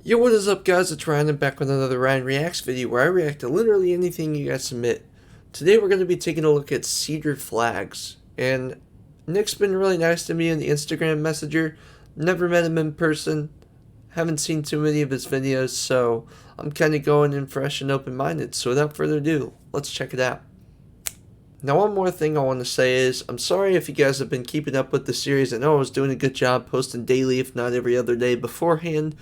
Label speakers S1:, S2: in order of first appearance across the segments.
S1: Yo, what is up, guys? It's Ryan, and back with another Ryan Reacts video where I react to literally anything you guys submit. Today we're going to be taking a look at Cedar Flags, and Nick's been really nice to me in the Instagram Messenger. Never met him in person, haven't seen too many of his videos, so I'm kind of going in fresh and open-minded. So without further ado, let's check it out. Now, one more thing I want to say is, I'm sorry if you guys have been keeping up with the series. I know I was doing a good job posting daily, if not every other day beforehand.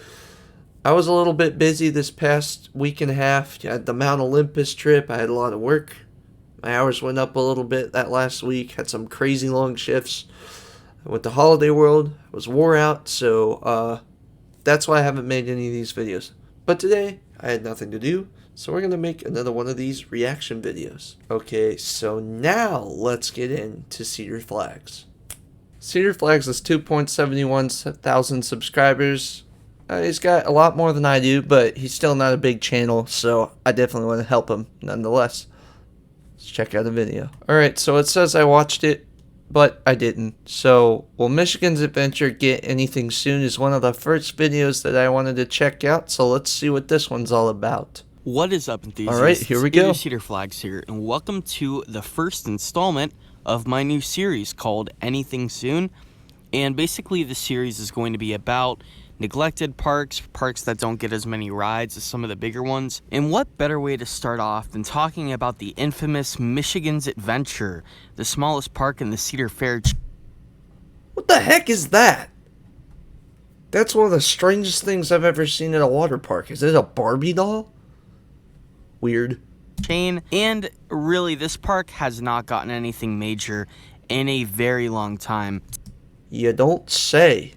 S1: I was a little bit busy this past week and a half. I had the Mount Olympus trip. I had a lot of work. My hours went up a little bit that last week. Had some crazy long shifts. I went to Holiday World. I was wore out, so that's why I haven't made any of these videos. But today, I had nothing to do, so we're going to make another one of these reaction videos. Okay, so now let's get into Cedar Flags. Cedar Flags has 2.71 thousand subscribers. He's got a lot more than I do, but he's still not a big channel, so I definitely want to help him nonetheless. Let's check out the video. Alright, so it says I watched it, but I didn't. So, will Michigan's Adventure get anything soon is one of the first videos that I wanted to check out, so let's see what this one's all about.
S2: What is up, enthusiasts?
S1: Alright, here we go.
S2: Cedar Flags here, and welcome to the first installment of my new series called Anything Soon. And basically, the series is going to be about neglected parks that don't get as many rides as some of the bigger ones. And what better way to start off than talking about the infamous Michigan's Adventure, the smallest park in the Cedar Fair.
S1: What the heck is that? That's one of the strangest things I've ever seen at a water park. Is it a Barbie doll? Weird.
S2: Chain. And really, this park has not gotten anything major in a very long time.
S1: You don't say.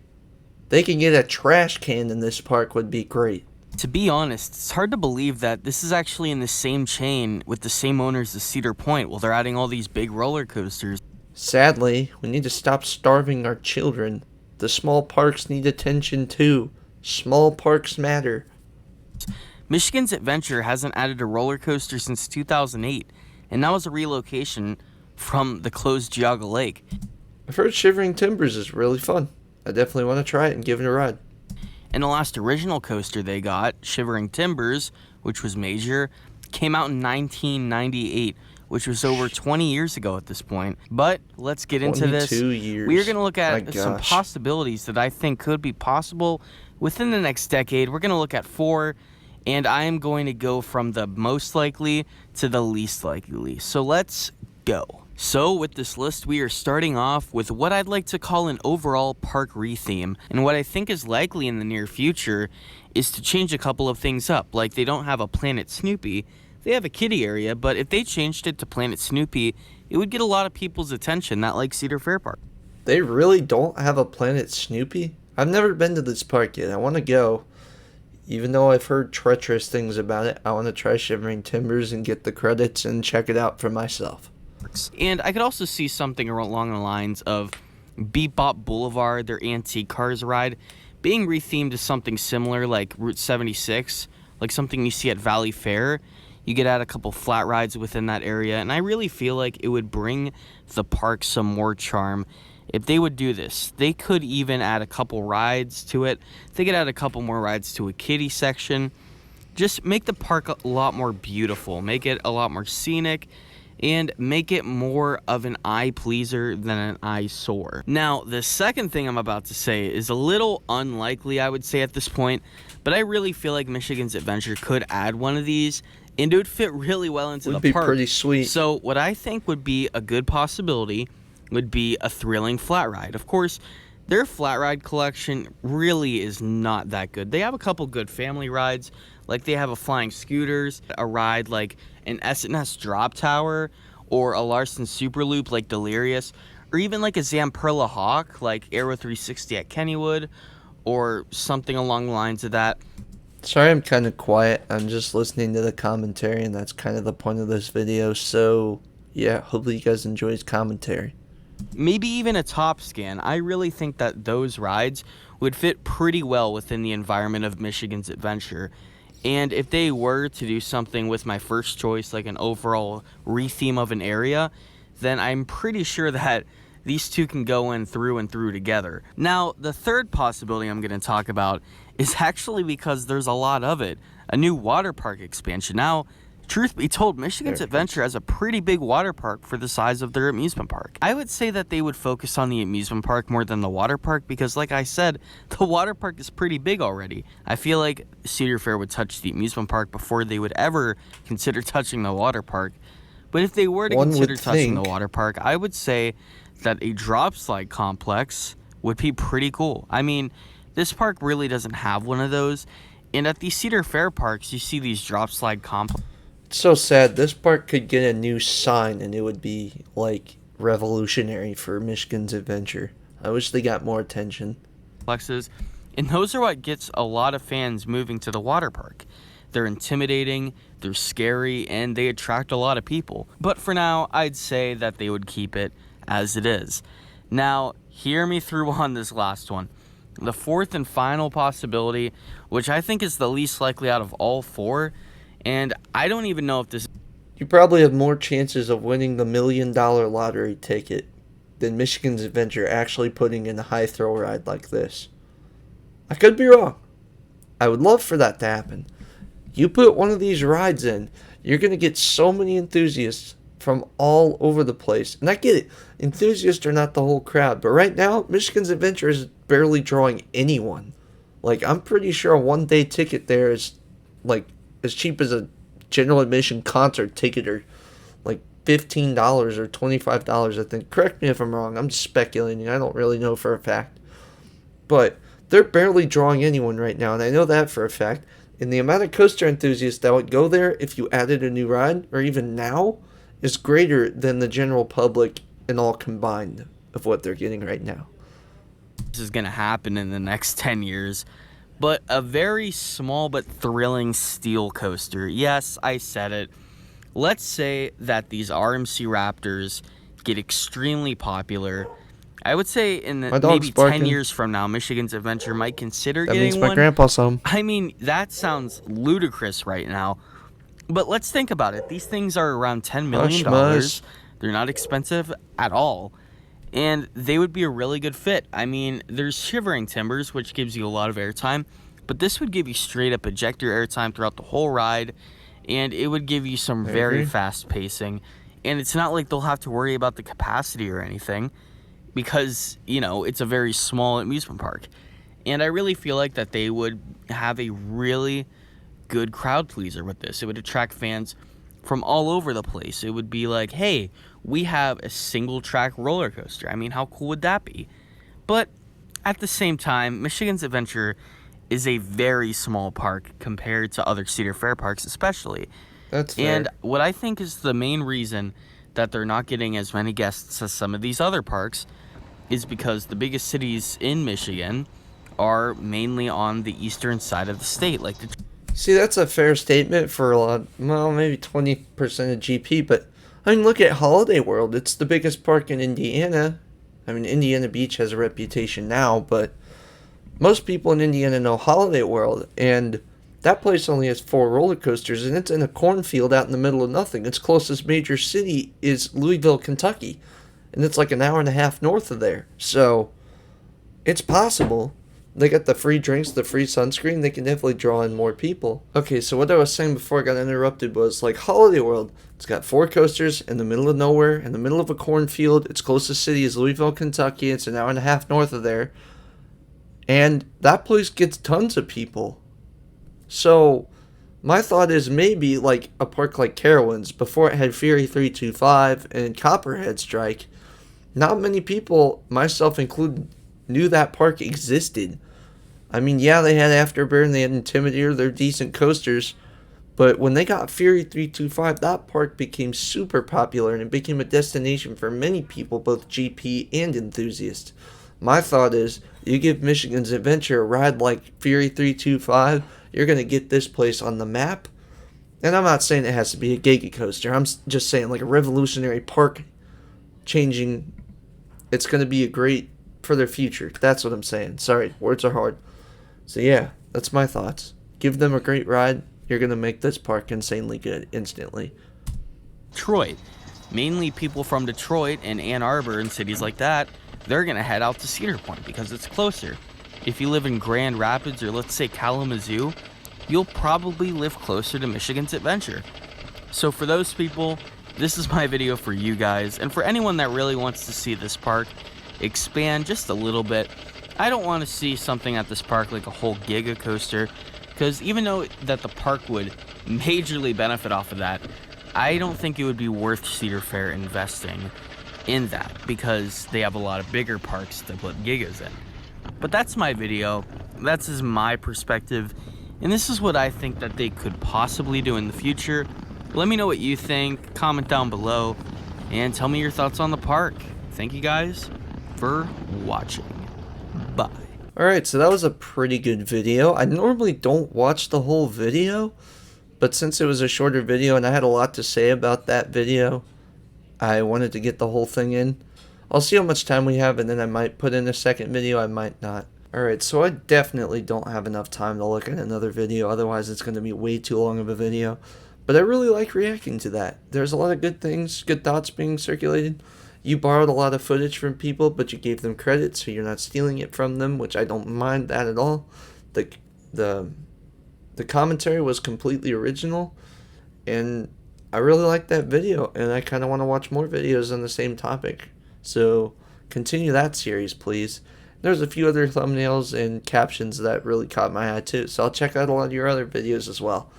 S1: They can get a trash can in this park would be great.
S2: To be honest, it's hard to believe that this is actually in the same chain with the same owners as Cedar Point. Well, they're adding all these big roller coasters.
S1: Sadly, we need to stop starving our children. The small parks need attention too. Small parks matter.
S2: Michigan's Adventure hasn't added a roller coaster since 2008, and that was a relocation from the closed Geauga Lake.
S1: I've heard Shivering Timbers is really fun. I definitely want to try it and give it a ride.
S2: And the last original coaster they got, Shivering Timbers, which was major, came out in 1998, which was over 20 years ago at this point. But let's get into this.
S1: 22 years.
S2: We're going to look at some possibilities that I think could be possible within the next decade. We're going to look at 4, and I am going to go from the most likely to the least likely. So let's go. So with this list, we are starting off with what I'd like to call an overall park retheme. And what I think is likely in the near future is to change a couple of things up. Like, they don't have a Planet Snoopy, they have a kiddie area, but if they changed it to Planet Snoopy, it would get a lot of people's attention, not like Cedar Fair Park.
S1: They really don't have a Planet Snoopy? I've never been to this park yet. I want to go. Even though I've heard treacherous things about it, I want to try Shivering Timbers and get the credits and check it out for myself.
S2: And I could also see something along the lines of Bebop Boulevard, their antique cars ride, being rethemed to something similar like Route 76, like something you see at Valley Fair. You could add a couple flat rides within that area, and I really feel like it would bring the park some more charm if they would do this. They could even add a couple rides to it. They could add a couple more rides to a kiddie section. Just make the park a lot more beautiful, make it a lot more scenic, and make it more of an eye pleaser than an eyesore. Now, the second thing I'm about to say is a little unlikely, I would say, at this point, but I really feel like Michigan's Adventure could add one of these, and it would fit really well into the park.
S1: Would be pretty sweet.
S2: So what I think would be a good possibility would be a thrilling flat ride. Of course, their flat ride collection really is not that good. They have a couple good family rides, like they have a Flying Scooters, a ride like an S&S Drop Tower, or a Larson Super Loop like Delirious, or even like a Zamperla Hawk like Aero 360 at Kennywood, or something along the lines of that.
S1: Sorry I'm kind of quiet. I'm just listening to the commentary, and that's kind of the point of this video. So, yeah, hopefully you guys enjoy his commentary.
S2: Maybe even a Top Scan. I really think that those rides would fit pretty well within the environment of Michigan's Adventure. And if they were to do something with my first choice, like an overall retheme of an area, then I'm pretty sure that these two can go in through and through together. Now, the third possibility I'm going to talk about is actually because there's a lot of it, a new water park expansion. Now, truth be told, Michigan's Adventure has a pretty big water park for the size of their amusement park. I would say that they would focus on the amusement park more than the water park because, like I said, the water park is pretty big already. I feel like Cedar Fair would touch the amusement park before they would ever consider touching the water park. But if they were to consider touching the water park, I would say that a drop slide complex would be pretty cool. I mean, this park really doesn't have one of those. And at the Cedar Fair parks, you see these drop slide complexes.
S1: It's so sad. This park could get a new sign and it would be like revolutionary for Michigan's Adventure. I wish they got more attention.
S2: And those are what gets a lot of fans moving to the water park. They're intimidating, they're scary, and they attract a lot of people. But for now, I'd say that they would keep it as it is. Now, hear me through on this last one. The fourth and final possibility, which I think is the least likely out of all four, and I don't even know if this...
S1: You probably have more chances of winning the $1 million lottery ticket than Michigan's Adventure actually putting in a high throw ride like this. I could be wrong. I would love for that to happen. You put one of these rides in, you're going to get so many enthusiasts from all over the place. And I get it. Enthusiasts are not the whole crowd. But right now, Michigan's Adventure is barely drawing anyone. Like, I'm pretty sure a one-day ticket there is, like, as cheap as a general admission concert ticket, or like $15 or $25, I think. Correct me if I'm wrong. I'm just speculating. I don't really know for a fact. But they're barely drawing anyone right now, and I know that for a fact. And the amount of coaster enthusiasts that would go there if you added a new ride, or even now, is greater than the general public and all combined of what they're getting right now.
S2: This is going to happen in the next 10 years. But a very small but thrilling steel coaster. Yes, I said it. Let's say that these RMC Raptors get extremely popular. I would say in the maybe 10 years from now, Michigan's Adventure might consider getting one. That means my
S1: grandpa saw him.
S2: I mean, that sounds ludicrous right now. But let's think about it. These things are around $10 million. They're not expensive at all. And they would be a really good fit. I mean, there's Shivering Timbers, which gives you a lot of airtime. But this would give you straight up ejector airtime throughout the whole ride. And it would give you some very fast pacing. And it's not like they'll have to worry about the capacity or anything. Because, you know, it's a very small amusement park. And I really feel like that they would have a really good crowd pleaser with this. It would attract fans from all over the place. It would be like, hey, we have a single track roller coaster. I mean, how cool would that be? But at the same time, Michigan's Adventure is a very small park compared to other Cedar Fair parks, especially.
S1: That's fair.
S2: And what I think is the main reason that they're not getting as many guests as some of these other parks is because the biggest cities in Michigan are mainly on the eastern side of the state.
S1: See, that's a fair statement for a lot, well, maybe 20% of GP, but I mean, look at Holiday World. It's the biggest park in Indiana. I mean, Indiana Beach has a reputation now, but most people in Indiana know Holiday World, and that place only has 4 roller coasters, and it's in a cornfield out in the middle of nothing. Its closest major city is Louisville, Kentucky, and it's like an hour and a half north of there. So, it's possible. They got the free drinks, the free sunscreen. They can definitely draw in more people. Okay, so what I was saying before I got interrupted was, like, Holiday World, it's got 4 coasters in the middle of nowhere, in the middle of a cornfield. Its closest city is Louisville, Kentucky. It's an hour and a half north of there. And that place gets tons of people. So, my thought is maybe, like, a park like Carowinds, before it had Fury 325 and Copperhead Strike, not many people, myself included, knew that park existed. I mean, yeah, they had Afterburn, they had Intimidator, they're decent coasters, but when they got Fury 325, that park became super popular, and it became a destination for many people, both GP and enthusiasts. My thought is, you give Michigan's Adventure a ride like Fury 325, you're going to get this place on the map. And I'm not saying it has to be a Giga Coaster. I'm just saying, like, a revolutionary park changing. It's going to be a great for their future. That's what I'm saying. Sorry, words are hard. So yeah, that's my thoughts. Give them a great ride. You're going to make this park insanely good instantly.
S2: Detroit. Mainly people from Detroit and Ann Arbor and cities like that, they're gonna head out to Cedar Point because it's closer. If you live in Grand Rapids or let's say Kalamazoo, you'll probably live closer to Michigan's Adventure. So for those people, this is my video for you guys, and for anyone that really wants to see this park expand just a little bit, I don't want to see something at this park like a whole giga coaster, because even though that the park would majorly benefit off of that, I don't think it would be worth Cedar Fair investing in that, because they have a lot of bigger parks to put gigas in. But that's my video, that's just my perspective, and this is what I think that they could possibly do in the future. Let me know what you think, comment down below, and tell me your thoughts on the park. Thank you guys for watching. Bye.
S1: Alright, so that was a pretty good video. I normally don't watch the whole video, but since it was a shorter video and I had a lot to say about that video, I wanted to get the whole thing in. I'll see how much time we have, and then I might put in a second video, I might not. Alright, so I definitely don't have enough time to look at another video, otherwise it's going to be way too long of a video. But I really like reacting to that. There's a lot of good things, good thoughts being circulated. You borrowed a lot of footage from people, but you gave them credit, so you're not stealing it from them, which I don't mind that at all. The commentary was completely original, and I really like that video, and I kind of want to watch more videos on the same topic. So continue that series, please. There's a few other thumbnails and captions that really caught my eye too, so I'll check out a lot of your other videos as well.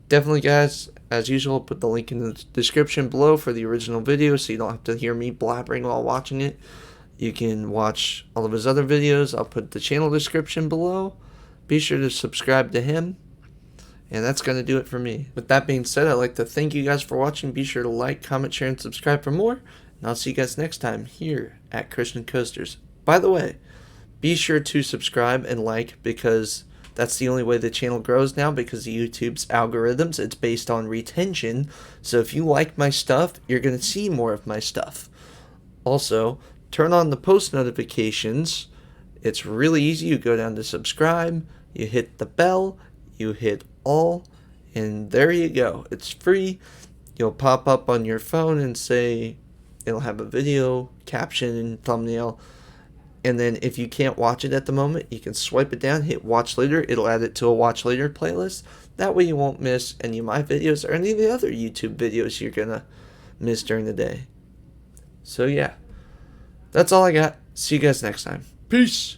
S1: Definitely, guys, as usual, put the link in the description below for the original video so you don't have to hear me blabbering while watching it. You can watch all of his other videos. I'll put the channel description below. Be sure to subscribe to him. And that's going to do it for me. With that being said, I'd like to thank you guys for watching. Be sure to like, comment, share, and subscribe for more. And I'll see you guys next time here at Christian Coasters. By the way, be sure to subscribe and like, because that's the only way the channel grows now, because of YouTube's algorithms. It's based on retention. So if you like my stuff, you're going to see more of my stuff. Also, turn on the post notifications. It's really easy. You go down to subscribe, you hit the bell, you hit all, and there you go. It's free. You'll pop up on your phone and say, it'll have a video, caption, and thumbnail. And then if you can't watch it at the moment, you can swipe it down, hit watch later. It'll add it to a watch later playlist. That way you won't miss any of my videos or any of the other YouTube videos you're going to miss during the day. So yeah, that's all I got. See you guys next time. Peace.